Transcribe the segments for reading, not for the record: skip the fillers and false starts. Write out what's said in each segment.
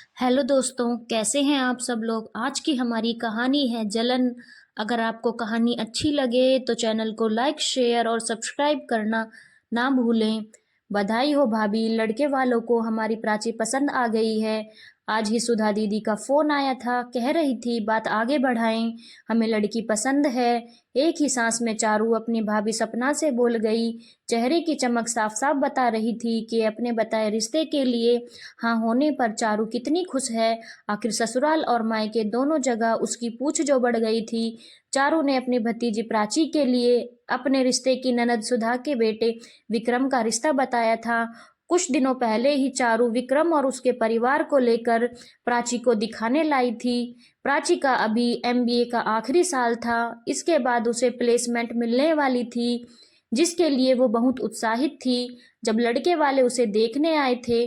Hello दोस्तों, कैसे हैं आप सब लोग। आज की हमारी कहानी है जलन। अगर आपको कहानी अच्छी लगे तो चैनल को लाइक शेयर और सब्सक्राइब करना ना भूलें। बधाई हो भाभी, लड़के वालों को हमारी प्राची पसंद आ गई है। आज ही सुधा दीदी का फोन आया था, कह रही थी बात आगे बढ़ाएं, हमें लड़की पसंद है। एक ही सांस में चारू अपनी भाभी सपना से बोल गई। चेहरे की चमक साफ साफ बता रही थी कि अपने बताए रिश्ते के लिए हाँ होने पर चारू कितनी खुश है। आखिर ससुराल और मायके दोनों जगह उसकी पूछ जो बढ़ गई थी। चारू ने अपनी भतीजी प्राची के लिए अपने रिश्ते की ननद सुधा के बेटे विक्रम का रिश्ता बताया था। कुछ दिनों पहले ही चारू विक्रम और उसके परिवार को लेकर प्राची को दिखाने लाई थी। प्राची का अभी एमबीए का आखिरी साल था। इसके बाद उसे प्लेसमेंट मिलने वाली थी, जिसके लिए वो बहुत उत्साहित थी। जब लड़के वाले उसे देखने आए थे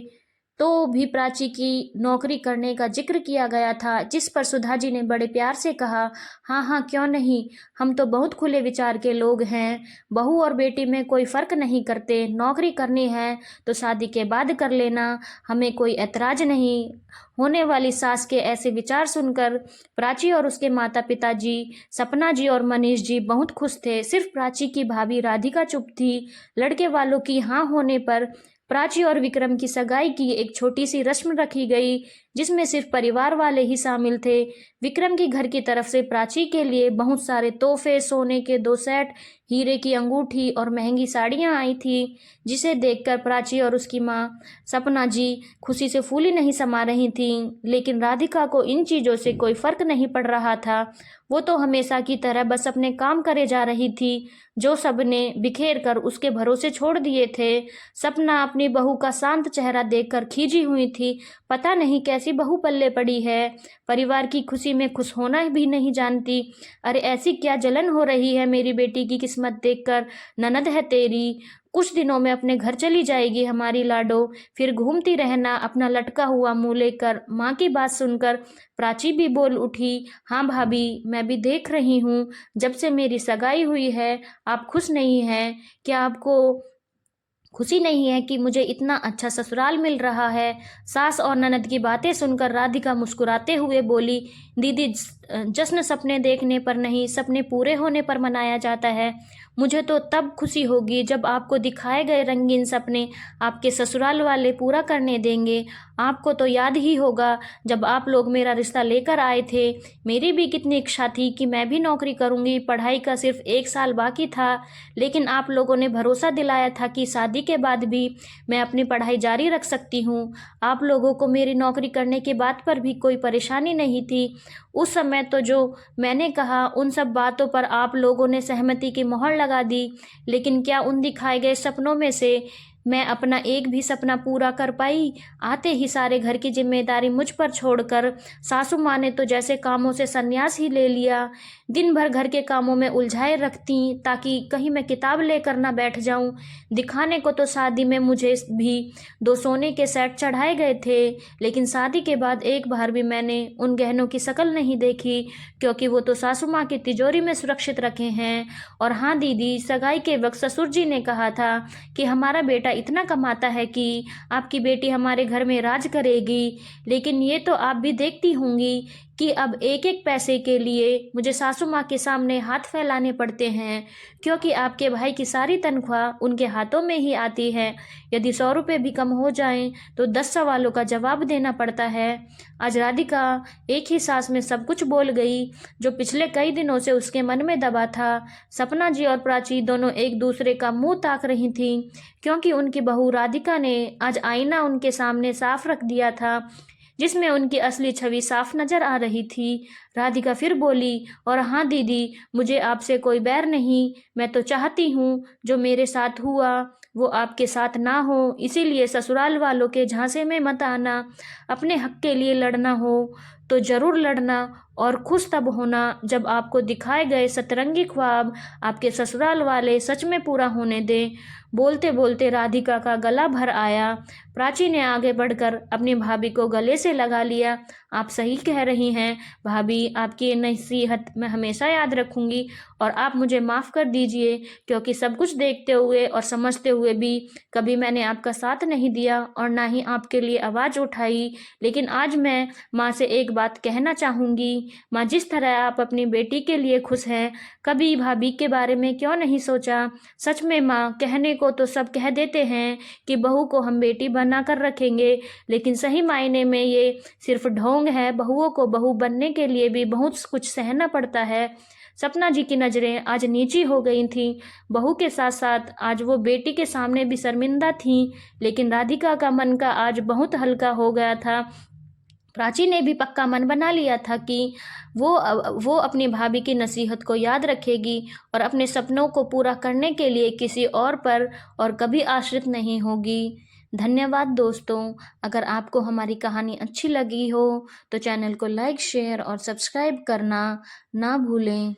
तो भी प्राची की नौकरी करने का जिक्र किया गया था, जिस पर सुधा जी ने बड़े प्यार से कहा, हाँ हाँ क्यों नहीं, हम तो बहुत खुले विचार के लोग हैं। बहू और बेटी में कोई फर्क नहीं करते, नौकरी करनी है तो शादी के बाद कर लेना, हमें कोई ऐतराज नहीं। होने वाली सास के ऐसे विचार सुनकर प्राची और उसके माता पिता जी, सपना जी और मनीष जी बहुत खुश थे। सिर्फ प्राची की भाभी राधिका चुप थी। लड़के वालों की हाँ होने पर प्राची और विक्रम की सगाई की एक छोटी सी रस्म रखी गई, जिसमें सिर्फ परिवार वाले ही शामिल थे। विक्रम की घर की तरफ से प्राची के लिए बहुत सारे तोहफे, सोने के 2 सेट, हीरे की अंगूठी और महंगी साड़ियां आई थी, जिसे देखकर प्राची और उसकी माँ सपना जी खुशी से फूली नहीं समा रही थीं। लेकिन राधिका को इन चीज़ों से कोई फर्क नहीं पड़ रहा था। वो तो हमेशा की तरह बस अपने काम करे जा रही थी, जो सबने बिखेर कर उसके भरोसे छोड़ दिए थे। सपना अपनी बहू का शांत चेहरा देखकर खींची हुई थी। पता नहीं कैसी बहू पल्ले पड़ी है, परिवार की खुशी में खुश होना भी नहीं जानती। अरे ऐसी क्या जलन हो रही है मेरी बेटी की किस्मत देखकर। ननद है तेरी, कुछ दिनों में अपने घर चली जाएगी हमारी लाडो, फिर घूमती रहना अपना लटका हुआ मुंह लेकर। माँ की बात सुनकर प्राची भी बोल उठी, हाँ भाभी, मैं भी देख रही हूँ, जब से मेरी सगाई हुई है आप खुश नहीं हैं। क्या आपको खुशी नहीं है कि मुझे इतना अच्छा ससुराल मिल रहा है। सास और ननद की बातें सुनकर राधिका मुस्कुराते हुए बोली, दीदी, जश्न सपने देखने पर नहीं, सपने पूरे होने पर मनाया जाता है। मुझे तो तब खुशी होगी जब आपको दिखाए गए रंगीन सपने आपके ससुराल वाले पूरा करने देंगे। आपको तो याद ही होगा, जब आप लोग मेरा रिश्ता लेकर आए थे, मेरी भी कितनी इच्छा थी कि मैं भी नौकरी करूंगी। पढ़ाई का सिर्फ 1 साल बाकी था, लेकिन आप लोगों ने भरोसा दिलाया था कि शादी के बाद भी मैं अपनी पढ़ाई जारी रख सकती हूँ। आप लोगों को मेरी नौकरी करने की बात पर भी कोई परेशानी नहीं थी। उस समय तो जो मैंने कहा उन सब बातों पर आप लोगों ने सहमति की मोहर लगा दी। लेकिन क्या उन दिखाए गए सपनों में से मैं अपना एक भी सपना पूरा कर पाई? आते ही सारे घर की जिम्मेदारी मुझ पर छोड़कर सासू माँ ने तो जैसे कामों से संन्यास ही ले लिया। दिन भर घर के कामों में उलझाए रखती, ताकि कहीं मैं किताब लेकर ना बैठ जाऊं। दिखाने को तो शादी में मुझे भी 2 सोने के सेट चढ़ाए गए थे, लेकिन शादी के बाद एक बार भी मैंने उन गहनों की शक्ल नहीं देखी, क्योंकि वो तो सासू माँ की तिजोरी में सुरक्षित रखे हैं। और हाँ दीदी, सगाई के वक्त ससुर जी ने कहा था कि हमारा बेटा इतना कमाता है कि आपकी बेटी हमारे घर में राज करेगी। लेकिन ये तो आप भी देखती होंगी कि अब एक एक पैसे के लिए मुझे सासू माँ के सामने हाथ फैलाने पड़ते हैं, क्योंकि आपके भाई की सारी तनख्वाह उनके हाथों में ही आती है। यदि 100 रुपये भी कम हो जाएं तो 10 सवालों का जवाब देना पड़ता है। आज राधिका एक ही सांस में सब कुछ बोल गई, जो पिछले कई दिनों से उसके मन में दबा था। सपना जी और प्राची दोनों एक दूसरे का मुंह ताक रही थीं, क्योंकि उनकी बहू राधिका ने आज आईना उनके सामने साफ रख दिया था, जिसमें उनकी असली छवि साफ नजर आ रही थी। राधिका फिर बोली, और हाँ दीदी, मुझे आपसे कोई बैर नहीं, मैं तो चाहती हूँ जो मेरे साथ हुआ वो आपके साथ ना हो, इसीलिए ससुराल वालों के झांसे में मत आना। अपने हक के लिए लड़ना हो तो ज़रूर लड़ना और खुश तब होना जब आपको दिखाए गए सतरंगी ख्वाब आपके ससुराल वाले सच में पूरा होने दें। बोलते बोलते राधिका का गला भर आया। प्राची ने आगे बढ़कर अपनी भाभी को गले से लगा लिया। आप सही कह रही हैं भाभी, आपकी ये नसीहत मैं हमेशा याद रखूंगी और आप मुझे माफ़ कर दीजिए, क्योंकि सब कुछ देखते हुए और समझते हुए भी कभी मैंने आपका साथ नहीं दिया और ना ही आपके लिए आवाज़ उठाई। लेकिन आज मैं माँ से एक बात कहना चाहूँगी। माँ, जिस तरह आप अपनी बेटी के लिए खुश हैं, कभी भाभी के बारे में क्यों नहीं सोचा? सच में माँ, कहने को तो सब कह देते हैं कि बहू को हम बेटी बना कर रखेंगे, लेकिन सही मायने में ये सिर्फ ढोंग है। बहुओं को बहू बनने के लिए भी बहुत कुछ सहना पड़ता है। सपना जी की नज़रें आज नीची हो गई थीं। बहू के साथ साथ आज वो बेटी के सामने भी शर्मिंदा थीं, लेकिन राधिका का मन का आज बहुत हल्का हो गया था। प्राची ने भी पक्का मन बना लिया था कि वो अपनी भाभी की नसीहत को याद रखेगी और अपने सपनों को पूरा करने के लिए किसी और पर और कभी आश्रित नहीं होगी। धन्यवाद दोस्तों। अगर आपको हमारी कहानी अच्छी लगी हो तो चैनल को लाइक, शेयर और सब्सक्राइब करना ना भूलें।